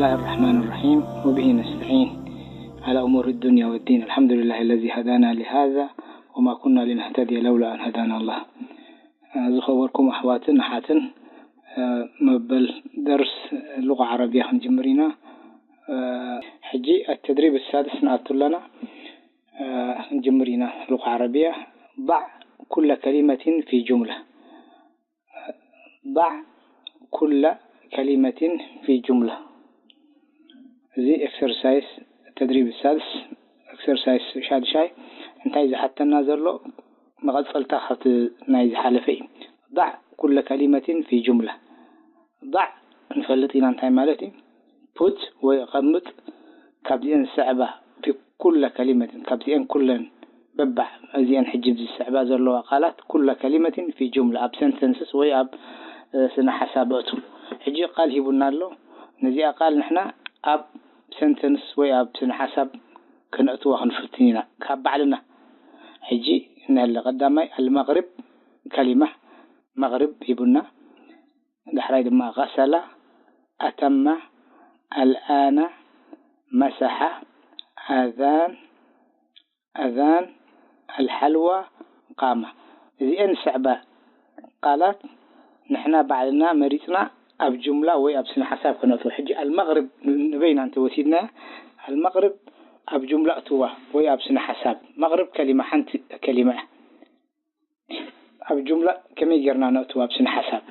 الله الرحمن الرحيم وبه نستعين على أمور الدنيا والدين. الحمد لله الذي هدانا لهذا وما كنا لنهتدي لولا أن هدانا الله. زخوركم أحواتنا حاتن مبل درس اللغة العربية جمرينا حجي التدريب السادس نأتي لنا جمرينا لغة عربية. ضع كل كلمة في جملة. ضع كل كلمة في جملة. زي اكسرسايز التدريب السادس اكسرسايز شاد شاي انت إذا حتى نازل له مغفل تحت نايز حالفين. ضع كل كلمة في جملة. ضع نفلتين انت مالتي put ويقمت كابزين السعبة في كل كلمة كابزين كل ببع زين حجب السعبة زلوا قالت كل كلمة في جملة اب سنتنسس وي اب سنة حساباته حجي قال هيبونا له نزي قال نحنا اب سنتنس وي اب سنة حساب كنأتوها نفتنينا كابعلنا حجي إن اللي قدامي المغرب كلمة مغرب هيبونا دحرايد ما غسل أتم الآن مسح أذان الحلوى قامة. إذا إن سعبة قالت نحنا بعدنا مريتنا أب جملة وأب سنة حساب كنوتو حجي المغرب نبين أنت وسيدنا المغرب أب جملة توه وأب سنة حساب مغرب كلمة حنت كلمة أب جملة كم يجرنا نوتو أب سنة حساب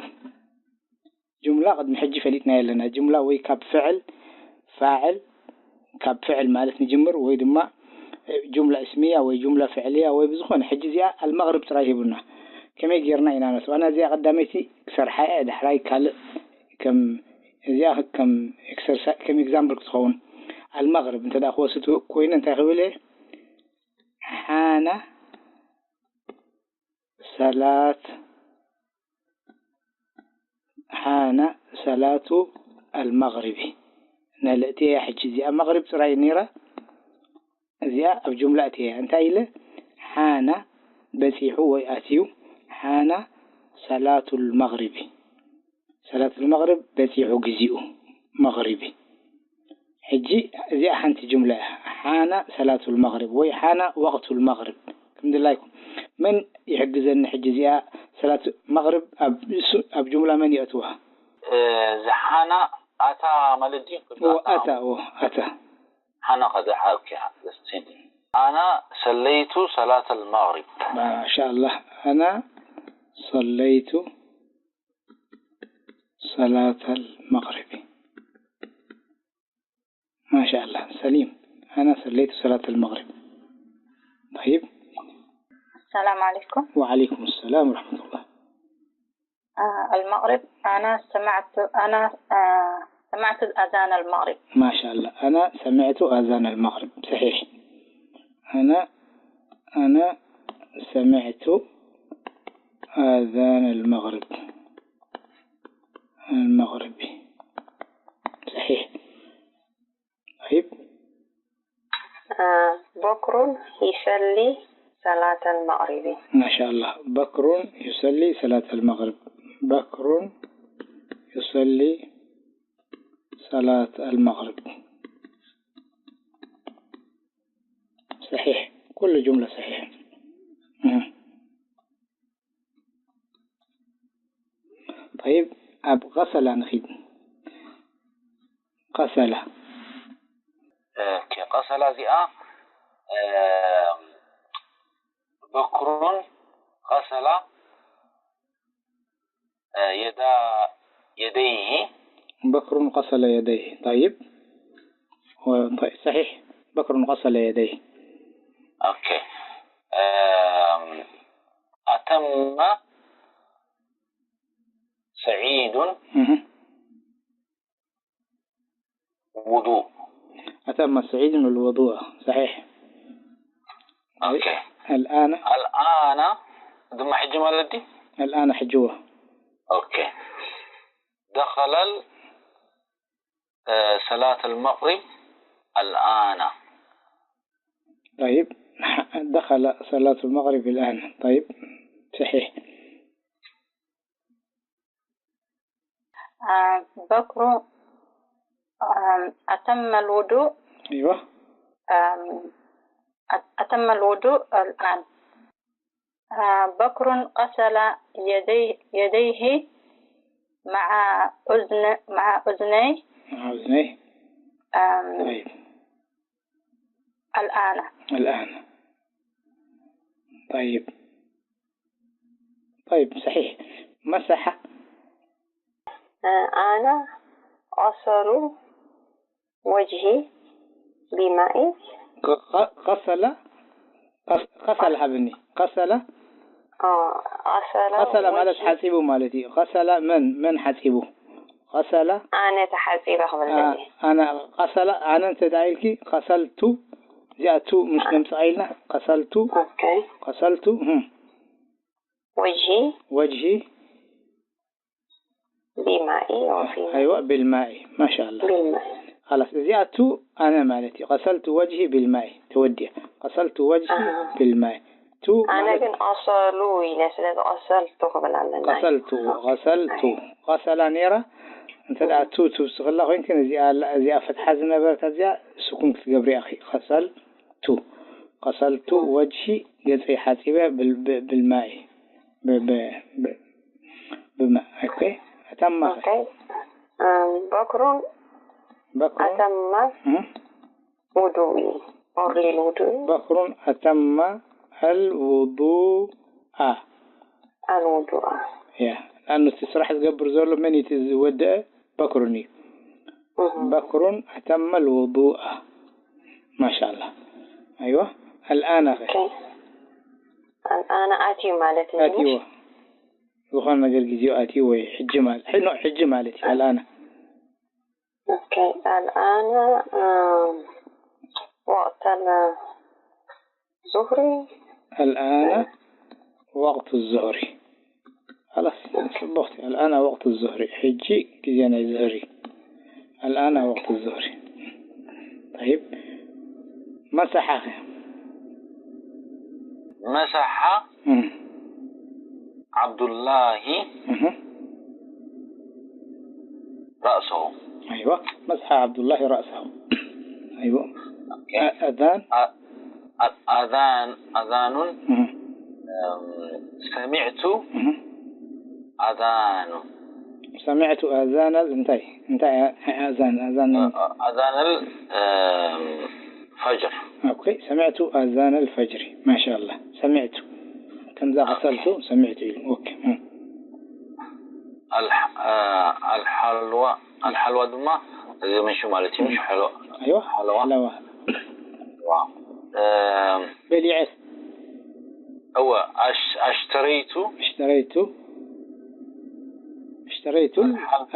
جملة قد محجي فليتنا لنا جملة ويكاب فعل فاعل كاب فعل مالتني جمر ويدما جملة اسمية وجملة فعلية ويبزخون حجزيا المغرب تراجبنا كم يجرنا إنا نسوا أنا زي قدامتي كسر حياة دحراي كال كم زي كم إكسر كم إكزامبل تخون المغرب أنت دا خوستو كوين أنت قبله حان صلاة المغرب نلأتي حجزي المغرب تراي نيرة زي بجملتها أنت إلى حان بسيح ويأتيو حان صلاة المغرب بسيح جزيء مغربي حجي زي حنت جملة حان صلاة المغرب ويحان وقت المغرب الحمد لله يكون من يحجز أن حجزي صلاة المغرب أب جملة من يأتوها زحانا أتى ملدي أتى أنا قد حاكيها أنا صليت صلاة المغرب. ما شاء الله أنا صليت صلاة المغرب ما شاء الله سليم. أنا صليت صلاة المغرب. طيب السلام عليكم. وعليكم السلام ورحمة الله. المغرب أنا سمعت أذان المغرب. ما شاء الله أنا سمعت أذان المغرب صحيح. أنا سمعت آذان المغربي صحيح. طيب بكر يصلي صلاة المغرب. ما شاء الله بكر يصلي صلاة المغرب. بكر يصلي صلاة المغرب صحيح. كل جملة صحيحة. طيب أب غسل نخيد غسل كي غسل زئا بكر غسل يديه. بكر غسل يديه. طيب صحيح بكر غسل يديه. أوكي. أتم سعيد وضوء. أتم سعيد الوضوء صحيح. أوكي. الآن دم حجم الذي الآن حجوه. أوكي. دخل صلاة المغرب الآن. طيب دخل صلاة المغرب الآن. طيب صحيح. بكر أتم الوضوء. أيوة. أتم الوضوء الآن. بكر غسل يديه مع أذنيه. مع أذنيه. طيب. الآن. طيب صحيح. مسح. أنا غسل وجهي بماء. غسل حبني. غسل مالت حاسبه مالتي. غسل من حاسبه. غسل أنا تحاسبه بالذي. أنا غسل أنا تدعيلك غسلت جاءت مش نمسعيلنا غسلت. أوكي. غسلت وجهي بماء. أيوة بالماء. ما شاء الله. بالماء. خلاص جاءت أنا مالتي غسلت وجهي بالماء. تودي غسلت وجهي بالماء. أنا كن أصلوا ينسلت غسلت قبل أن غسل نيرة. أنت لا تو الله وين كان زي فتح زنبرت زي سكون في قبري أخي. غسلت وجهي جزء حاسبة بالماء. بماء. أوكي. أتم. أوكي. بكر أتم وضوء. بكر أتم الوضوء. يا لأنه تسرح تقبر زول من يتزود بكرني. بكر أتم الوضوء. ما شاء الله. أيوة. الآن أوكي. الآن آتي مالتي. آتي وخلنا قرقزيو آتي حج مالتي الآن. أوكي. الآن وقت الظهر. الآن وقت الظهر. خلاص صبحت. الآن وقت الظهر. حجي كزينا الظهري. الآن وقت الظهر. طيب. مسح عبد الله رأسه. أيوة. مسح عبد الله رأسه. أيوة. أذان. سمعت أذان. سمعت أذان انتهي أذان الفجر. أوكي. سمعت أذان الفجر. ما شاء الله. سمعت كم ذا غسلت سمعت. أوكي. الحلوى دما زي من شو مالتي مش حلوى. أيوة. حلوى. بليعث. هو اشتريت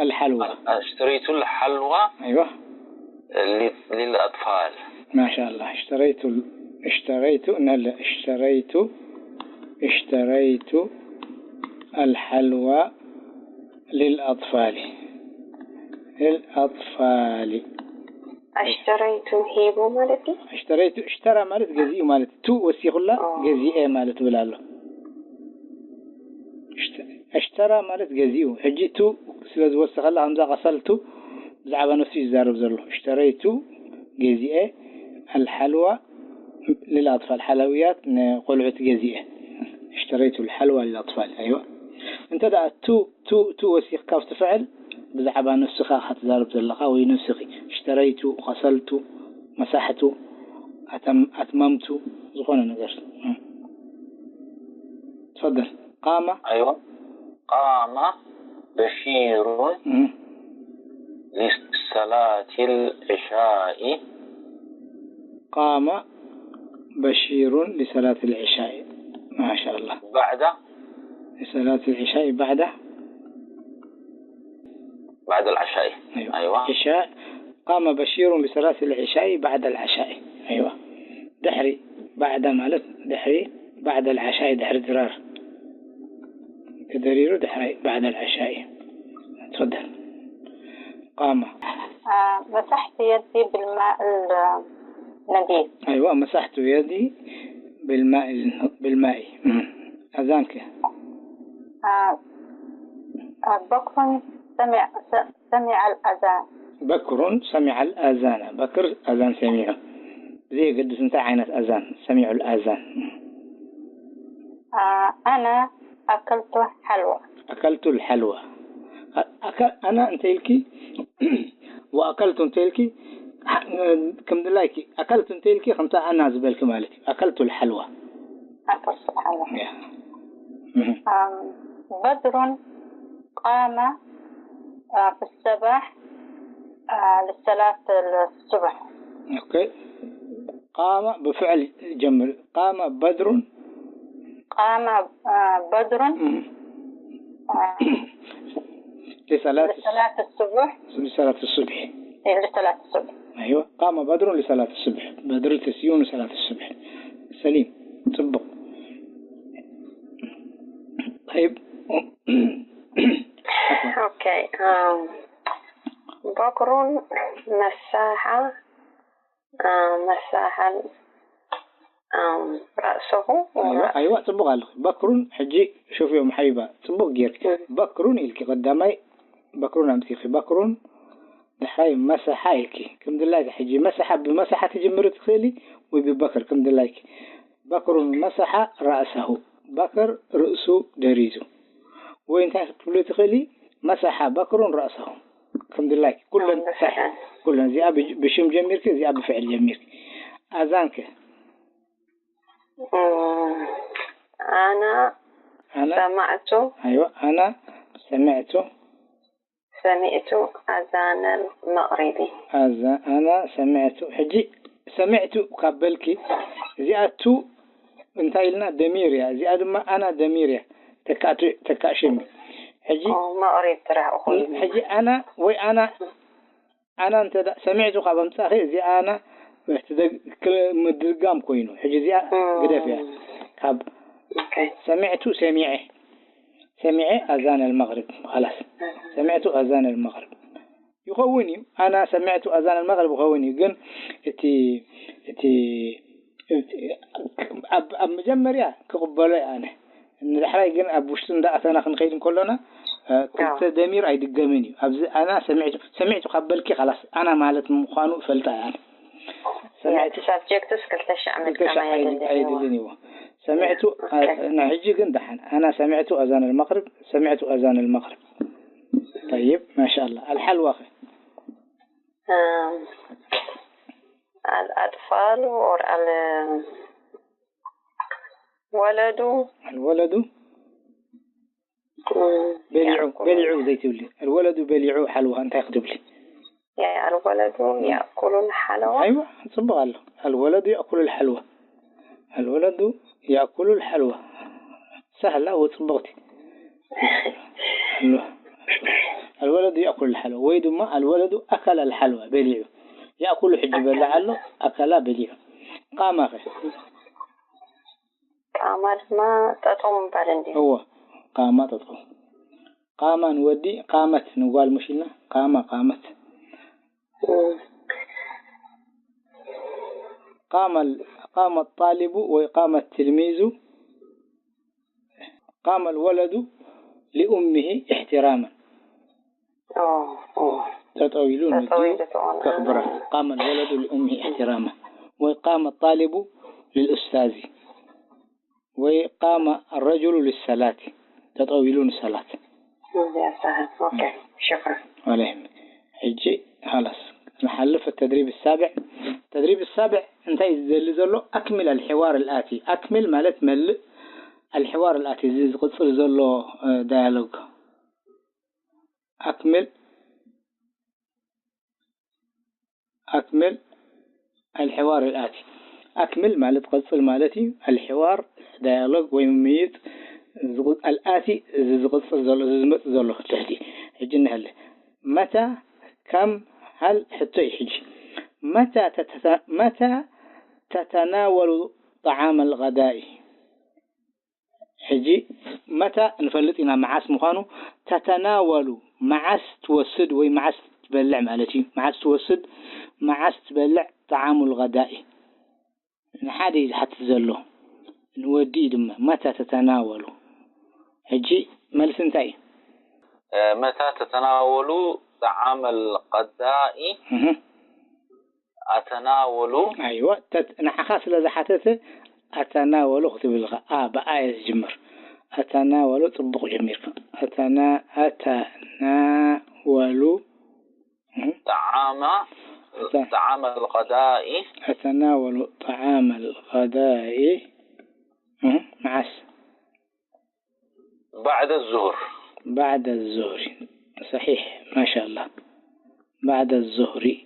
الحلوى. اشتريت الحلوى. أيوة. للأطفال. ما شاء الله. اشتريت الحلوى للأطفال. اشتريت هيبو مالتي. اشترى مالت جزئي مالت تو وسيخ الله جزئي مالت بلاله. اشترى مالت جزئي حجيتو سلز وسخ الله همزة غسلتو زعبا نفسي زارب زرله. اشتريت جزئي الحلوى للأطفال. حلويات قلعة جزئي. اشتريت الحلوى للأطفال. أيوة. انت دا تو وسيخ كاف تفعل بزعبا نفسخا حتى زارب زرلقا وينفسخي. اشتريت غسلت مسحت أتممت زخونا نقر. تفضل. قام. أيوة. قام بشير لصلاة العشاء. قام بشير لصلاة العشاء. ما شاء الله. بعد لصلاة العشاء. بعد العشاء. أيوة. عشاء. قام بشير لصلاة العشاء بعد العشاء. أيوة. دحري بعد مالت دحري بعد العشاء. دحر درار تدرير دحري بعد العشاء. تفضل. قام. مسحت يدي بالماء النظيف. أيوة. مسحت يدي بالماء. أذانك. بكر سمع الأذان. بكر سمع الآذان بكر أذان سميعه زي قد سنت عينة أذان سميع الآذان أنا أكلت حلوى أكلت الحلوى أنا أنتيلكي وأكلت أنتيلكي كم دلايكي أكلت أنتيلكي خمسة أنا زبالك مالتي أكلت الحلوى أكلت الحلوى بدر قام في الصباح للصلاة الصبح. أوكي. قام بفعل جمل قام بدر قام بدر لصلاة الصبح لصلاة الصبح. لصلاة الصبح. أيوة قام بدر لصلاة الصبح بدر تسيون لصلاة الصبح. سليم طبق. طيب. أوكي. بكر مساحة رأسه. أيوة طبق على بكر حجي شوف يوم حيبة طبق جيرك بكر إلك قدامي بكر أمسي في بكر دحاي مساحة إلك كم دلاك حجي مساحة بمساحة تجمر تخيلي وببكر كم دلاك بكر مساحة رأسه بكر رأسه دريزه وين تقولي تخيلي مساحة بكر رأسه كم دلاك كلن صح كلن زي أبي بشم جميرك زي أبي فعل جميرك أذانك. أنا سمعت. أيوة أنا سمعت أذان المغرب. أنا سمعت حجي سمعت قبلك زيادة انتهي لنا دميريا زيادة ما أنا دميريا تكاشم حجي ما أريد ترى أخوي حجي أنا وأنا أنت سمعت قبل تأخير زي أنا مدرقام كوينو حجي زي قدافيا كاب سمعت سمعي أذان المغرب خلاص سمعت أذان المغرب يخوني أنا سمعت أذان المغرب يخوني قن أب مجمر يا كقبلي أنا الحراي قن أبوشتن دا أثنا خنقيلن كلنا كنت دمير أي دقمني أنا سمعت قبلك خلاص أنا مالت مخانو فلتا يعني سمعت سبجكتس كلتا شعمل كما يدلني سمعت نهجي قندحن أنا سمعت أذان المغرب سمعت أذان المغرب. طيب ما شاء الله. الحلوى أخي الأطفال الولد بلعوا زي تقولي الولد بلعوا حلوى أنت يكتب لي يا الولد يأكل الحلوى. أيوة صبغ الله الولد يأكل الحلوى الولد يأكل الحلوى سهلة وصبغتي الولد يأكل الحلوى ويد ما الولد أكل الحلوى بليعه يأكل حجب لعله أكل بليعه. قام أخي قامت ما تطعم بلندي هو قامت تطعم قام نودي قامت نقول مشينا قامت قام الطالب وقام التلميذ قام الولد لأمه احتراما. تطويلون كبرة قام الولد لأمه احتراما وقام الطالب للأستاذ وقام الرجل للصلاة تطويلون الصلاة. أوكي شكرا. ولا يهمك. حجي خلاص نحل في التدريب السابع. التدريب السابع انتهي زلزله أكمل الحوار الآتي. أكمل مالت مل الحوار الآتي زي قصر زلو ديالوج. أكمل الحوار الآتي. أكمل مالت قصر مالتي الحوار ديالوج ويميت الآتي زي قصر زلو تحتي حجينا هلا متى كم هل حتى يحجي متى تتناول طعام الغداء حجي متى نفلتنا معاس مخانو تتناول معاس توسد وي معاس تبلع مالتي معاس توسد معاس تبلع طعام الغداء نحادي حتى زلو نودي دم متى تتناول حجي مالس انتاي متى تتناول طعام الغداء أتناول. أيوة نحخاص لذا حتى أتناول اكتب الغاء بآية جمر أتناول طبق جميل أتناول طعام الغداء. أتناول طعام الغداء معس بعد الظهر. بعد الظهر صحيح ما شاء الله. بعد الظهر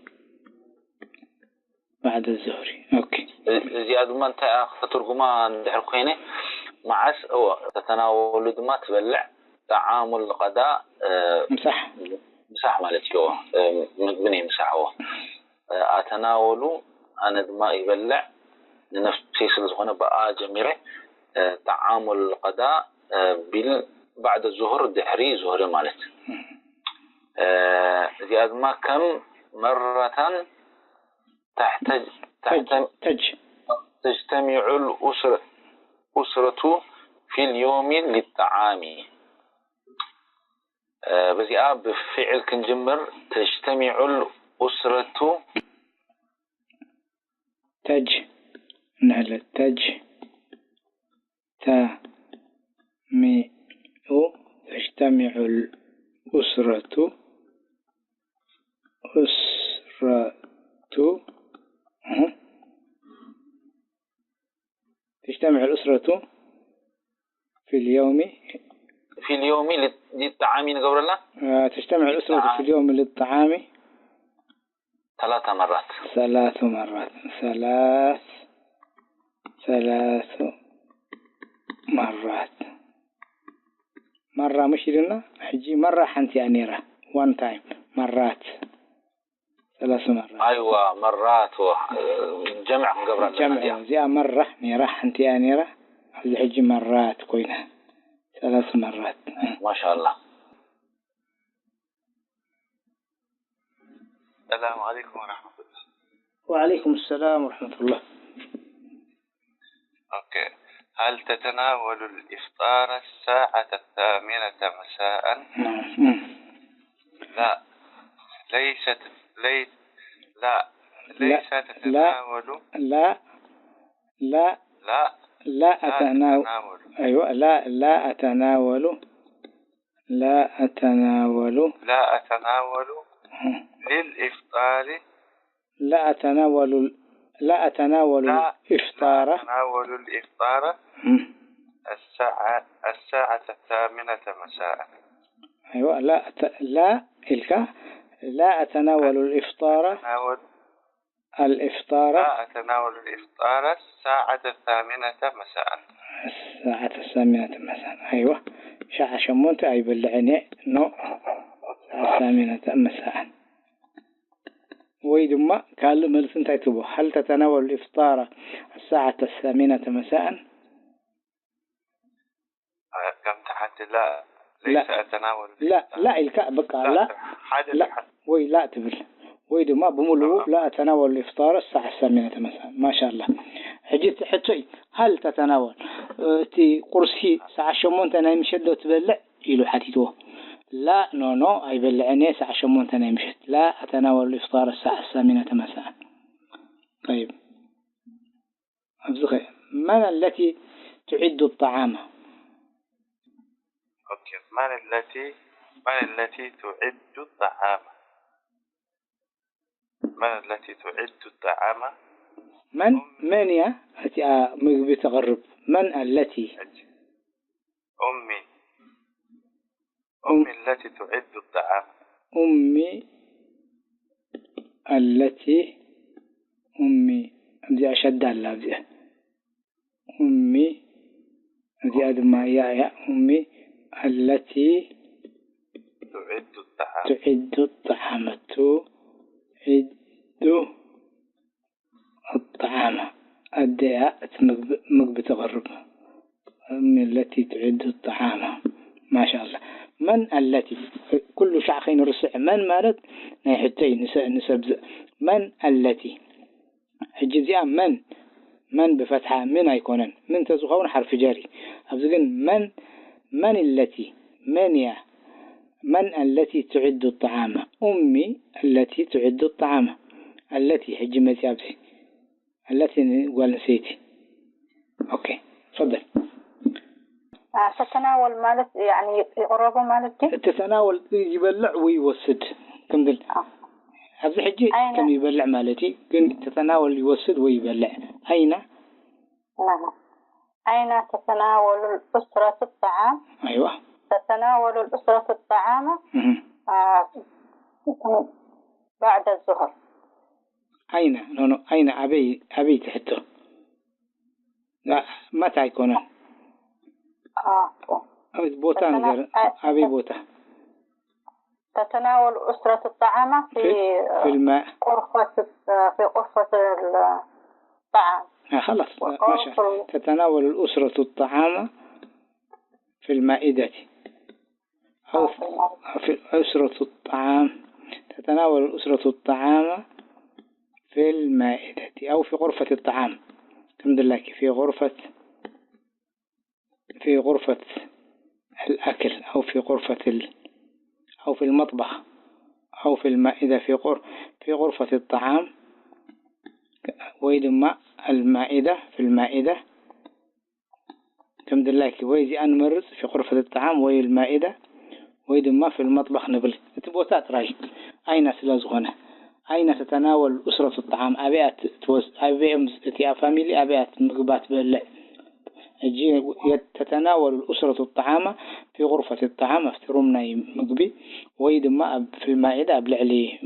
أوكي. زيادة ما أنت أخذ ترجمان دحركينه معس أو تتناول دما تبلع طعام الغداء مسح مالتي هو مني مسح هو أتناول أنا دما يبلع لنفسي سلزخونه بقى جميرة طعام الغداء بعد الظهر دحري ظهر مالت. زيادة ما كم مرة تجتمع الأسرة في اليوم للطعام. بزيادة بفعل كنجمر تجتمع الأسرة تجتمع الأسرة تجتمع الأسرة في اليوم للطعام نقول الله. تجتمع الأسرة في اليوم للطعام 3 مرات. 3 مرات. 3 مرات. مرة مش لنا حجي مرة حنتي أنيرة one time مرات 3 مرات. أيوة مرات جمع قبل جمع زي مرة نيرة حنتي أنيرة حجي مرات كوينة 3 مرات. ما شاء الله. السلام عليكم ورحمة الله. وعليكم السلام ورحمة الله. أوكي. هل تتناول الإفطار الساعة 8 مساء؟ لا. ليس تتناول. لا أتناول. أيوة لا أتناول للإفطار. لا أتناول الإفطار الساعة 8 مساء. أيوة لا أتناول الإفطار. لا أتناول الإفطار الساعة 8 مساء. الساعة 8 مساء. أيوة شاع شمونت أي بالعني الساعة 8 مساء. ويدما قال ملسن تايتبو هل تتناول الإفطار الساعة 8 مساء؟ كم تحت لا ليس أتناول. لا الكعب قال لا لا تبل ويدما بملو لا أتناول الإفطار الساعة 8 مساء. ما شاء الله. حجيت حتى هل تتناول تي قرصي ساعة شمون تنا يمشد وتبلع يلو حتيتوه لا نو أي بلعني ساعة شمون تنا يمشد لا أتناول الإفطار الساعة 8 مساء. طيب أبزخي من التي تعد الطعام؟ أوكي. من التي تعد الطعام؟ من يا أتي بتغرب من التي أمي التي تعد الطعام. أمي أبدي أشد على أبدي أمي أبدي أدمى يا أمي التي تعد الطعام الدعاء مقبة تغرب. أمي التي تعد الطعام. ما شاء الله. من التي كل شعخين رسع من مالت نحتي نسب من التي الجزيئة من بفتحة من يكونن من تزخون حرف جاري أبزقن من التي من يا من التي تعد الطعام؟ أمي التي تعد الطعام. التي حجمت أبسي التي قال نسيتي. أوكي تفضل. تتناول مالت يعني يقرب مالتي. تتناول يبلع ويوسد كم دل. هذا حجي كم يبلع مالتي كن تتناول يوسد ويبلع. أين؟ نعم. أين تتناول الأسرة الطعام؟ أيوة. تتناول الأسرة الطعام بعد الظهر. أين؟ نو أين أبي تحته؟ لا متى يكون؟ بوتان غير أبي بوتا. تتناول أسرة الطعام في الماء في غرفة الطعام. خلاص ماشي. تتناول الأسرة الطعام في المائدة أو في أسرة الطعام. تتناول الأسرة الطعام في المائدة أو في غرفة الطعام. الحمد لله في غرفة الأكل أو في غرفة أو في المطبخ أو في المائدة في غرفة الطعام. ويدما المائدة في المائدة. الحمد لله ويجي أنمرز في غرفة الطعام وي المائدة ويدما في المطبخ نبل تبوتات راي. أين سلازغنا؟ أين تتناول الأسرة الطعام؟ أبيات يا فاميلي أبيات مقبات بلع. تتناول الأسرة الطعام في غرفة الطعام افترمنا مقبي ويدما في المائدة أبلع لي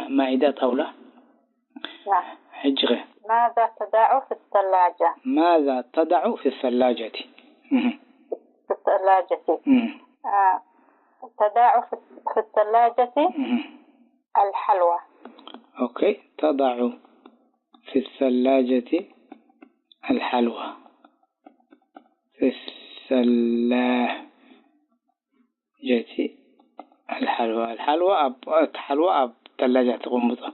مائدة طاولة. حجغة. ماذا تدع في الثلاجة؟ ماذا تدع في الثلاجة؟ في الثلاجة. تدع في الثلاجة الحلوى. أوكي تضع في الثلاجة الحلوى. في الثلاجة الحلوى الثلاجة غمضة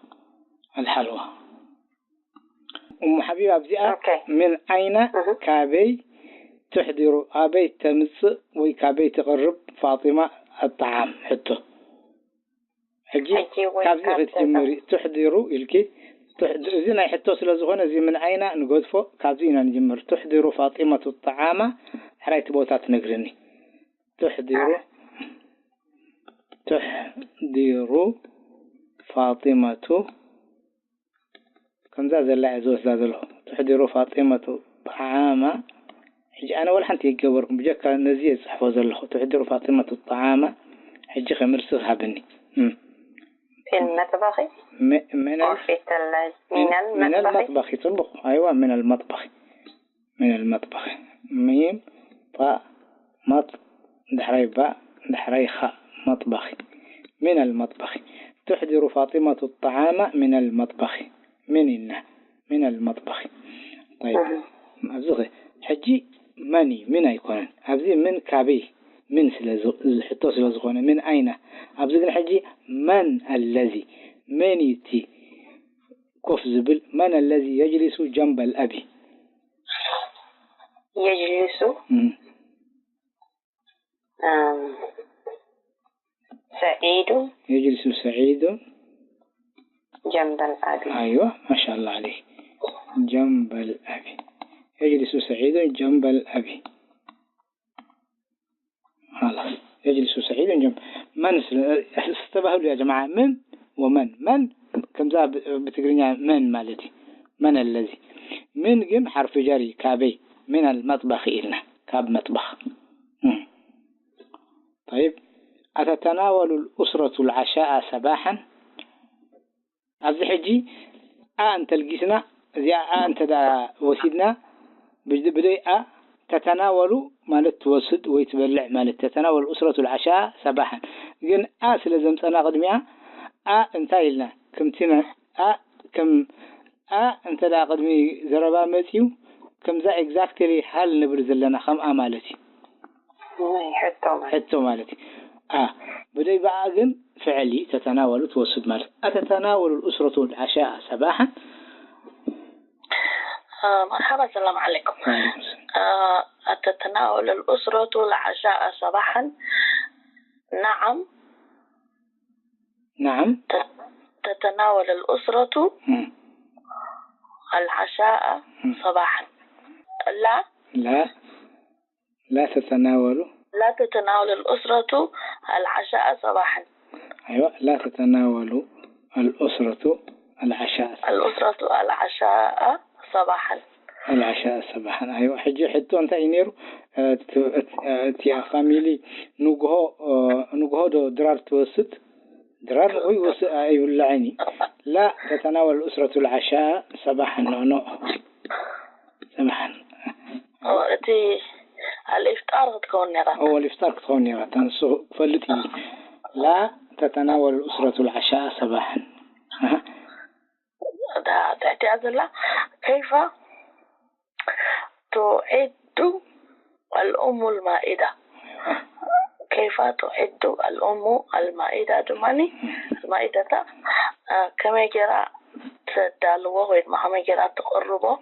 الحلوى. أم حبيبة أبزئة من أين كابي تحضر أبي تمس ويكابي تقرب فاطمة الطعام حتى حجي كابزي تجمري تحضر إلكي تحضر زينا حتى سلازغنا زي من أين نقول فوق كابزينا نجمر تحضر فاطمة الطعام حريت بوتات نقرني تحضر فاطمة كم زاد الله عزوز زاد له تحضر فاطمة الطعام. حجي أنا ولا حنتي يجبركم بجاك نزيه صحفوز الله تحضر فاطمة الطعام حجي خمرسها بني. في المطبخ في الثلاجة من المطبخ تطبخ. أيوة من المطبخ ميم طاء مط دحري باء دحري خاء مطبخ من المطبخ. تحضر فاطمة الطعام من المطبخ من المطبخ. طيب أبزغي حجي مني من يكون أبزي من كابي من حتى سلازغونه من أين أبزغي حجي من الذي من يتي كف زبل من الذي يجلس جنب الأبي يجلس سعيد يجلس سعيد جنب الأبي. أيوة ما شاء الله عليك جنب الأبي. يجلس سعيد جنب الأبي. خلاص يجلس سعيد جنب من استبهوا لي يا جماعة من ومن من كم ذا بتقرينها من مالتي من الذي من جم حرف جري كابي من المطبخ إلنا كاب مطبخ. طيب أتتناول الأسرة العشاء صباحا؟ الحجي أنت الجسنا زي أنت دا وسيدنا بدي تتناول مالت توسد ويتبلع مالت تتناول الأسرة العشاء صباحا. جن لازم أنا قدميها انتهي لنا كم تنا كم انت دا قدمي زربا متيو كم ذا exactly حال نبرز لنا خم مالتي حتى مالتي بدي بقى جن فعلي تتناول توسد مالت. أتتناول الأسرة العشاء صباحا؟ مرحبا السلام عليكم. أتتناول الأسرة العشاء صباحا؟ نعم. نعم. تتناول الأسرة العشاء صباحا. لا. لا. لا تتناول. لا تتناول الأسرة العشاء صباحا. أيوة، لا تتناول الأسرة العشاء. الأسرة العشاء صباحا. العشاء صباحا. أيوة، حجي حتى أنت ينيرو تيا فاميلي نوجه دو درار توسط درار ويوس أيوة العيني. لا تتناول الأسرة العشاء صباحا. نو صباحا. أتي الإفطار تكون نرى. هو الإفطار تكون نرى تنسو فلتي. لا تتناول الأسرة العشاء صباحا. تحتي الله. كيف تعد الأم المائدة؟ كيف تعد الأم المائدة دماني المائدة كما يجرى تدالوه وما يجرى تقربه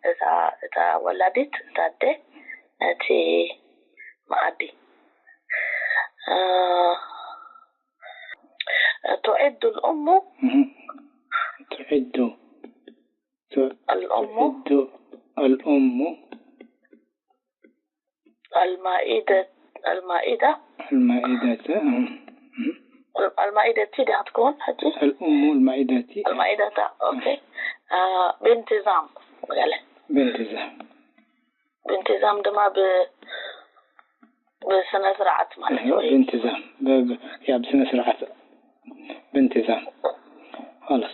إذا ولدت تدي أتي معدي. تعد الأم تعد الأم المائدة تيجي هتكون هتي الأم المائدة أوكي. بانتظام قال بانتظام دما بسنة سرعة مالك بانتظام يا بسنة سرعة بانتظام. خلاص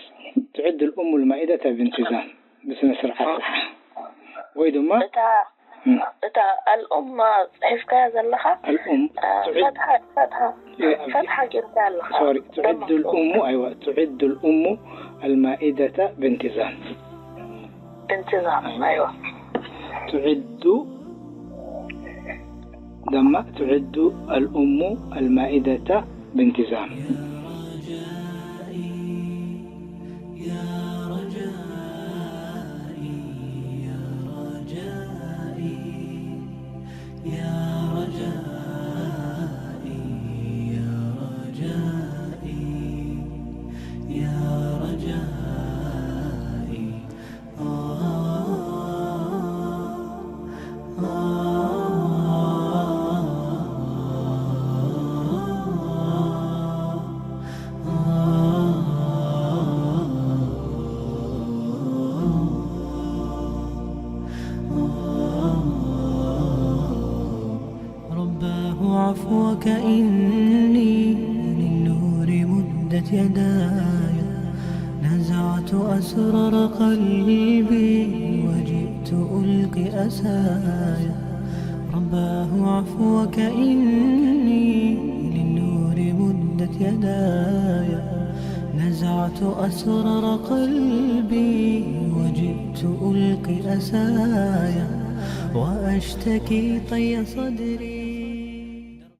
تعد الأم المائدة بانتظام بسنة سرعة. ويدما الأم صحيح كذا لها الأم فتحة جدا لها. سوري تعد الأم. أيوة تعد الأم المائدة بانتظام. أيوة. تعد الأم المائدة بانتظام. عفوك إني للنور مدت يداي نزعت أسرار قلبي وجئت ألقي أسايا. رباه عفوك إني للنور مدت يداي نزعت أسرار قلبي وجئت ألقي أسايا وأشتكي طي صدري.